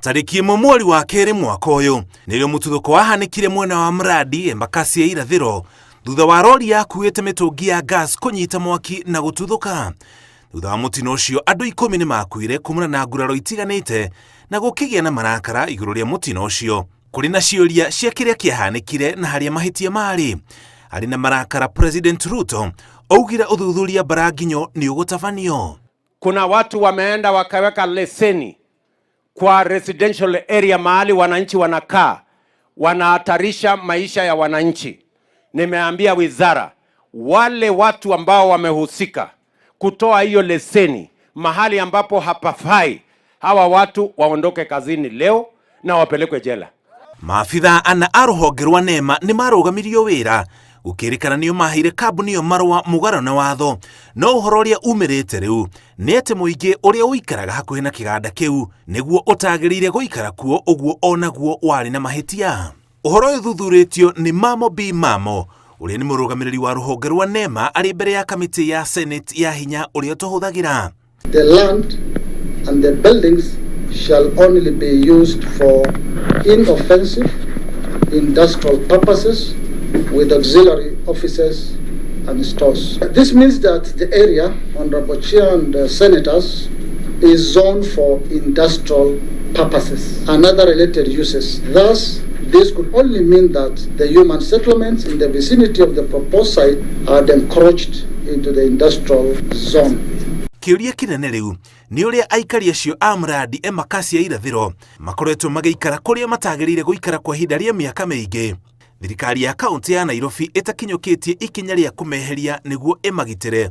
Tarĩki ĩmwe mweri wa kerĩ mwaka ũyũ nĩrĩo mũtuthũko wahanĩkire mwena wa Marĩ, Embakasi ya irathĩro thutha wa rori yakuĩte mĩtũngi ya gas kũnyita mwaki na gũtuthũka. Thutha wa mũtino ũcio andũ 10 nĩmakuire kumana na nguraro itiganĩte na gũkĩgĩa na marakara igũrũ rĩa mũtino ũcio. Kũrĩ na ciũria cia kĩrĩa kĩahanĩkire na harĩa mahĩtia marĩ. Arĩ na marakara, President Ruto augire ũthuthuria Baranginyo nĩ ũgũtabanio. Kuna watu wameenda wakaweka leseni kwa residential area mahali wananchi wanakaa, wanahatarisha maisha ya wananchi. Nimeambia wizara wale watu ambao wamehusika kutoa hiyo leseni mahali ambapo hapafai, hawa watu waondoke kazini leo na wapelekwe jela. Maabitha ana a rũhonge rwa NEMA nĩ marũgamirio wĩra gũkĩrĩkana nĩo maheire kambuni ĩyo marũa mũgarũ na watho, no ũhoro ũrĩa umĩrĩte rĩu nĩ atĩ mũingĩ ũrĩa ũikaraga hakuhĩ na kĩganda kĩu nĩguo ũtagĩrĩire gũikara kuo, ũguo onaguo warĩ na mahĩtia. Ũhoro ũyũ thuthurĩtio nĩ Mamo ũrĩa nĩ mũrũgamĩrĩri wa rũhonge rwa NEMA arĩ mbere ya kamĩtĩ ya Senate ya hinya ũrĩa tũhũthagĩra. The land and the buildings shall only be used for inoffensive industrial purposes with auxiliary offices and stores. This means that the area, Honorable Chair and Senators, is zoned for industrial purposes and other related uses. Thus, this could only mean that the human settlements in the vicinity of the proposed site are encroached into the industrial zone. Kĩũria kĩnene rĩu nĩ ũrĩa aikari acio a Marĩ, Embakasi ya irathĩro makoretwo magĩikara kũrĩa matagĩrĩire gũikara kwa ihinda rĩa mĩaka mĩingĩ. Thirikari ya kaunti ya Nairobi ĩtakinyũkĩtie ikinya rĩa kũmeheria nĩguo ĩmagitĩre,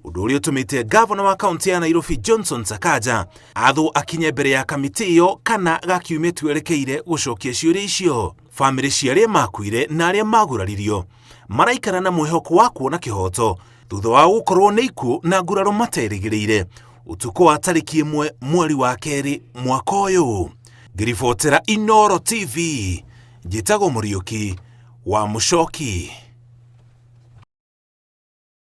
ũndũ ũrĩa ũtũmĩte gavana wa kaunti ya Nairobi Johnson Sakaja athwo akinye mbere ya kamĩtĩ ĩyo kana gakiume twerekeire gũcokia ciũria icio. Bamĩrĩ cia arĩa makuire na arĩa maguraririo maraikara na mwĩhoko wa kuona kĩhoto thutha wa gũkorwo nĩ ikuũ na nguraro materĩgĩrĩire ũtukũ wa tarĩki 1 mweri wa kerĩ mwaka ũyũ. Ngĩribotera Inooro TV, njĩtagwo Mũriũki wa Mũchoki.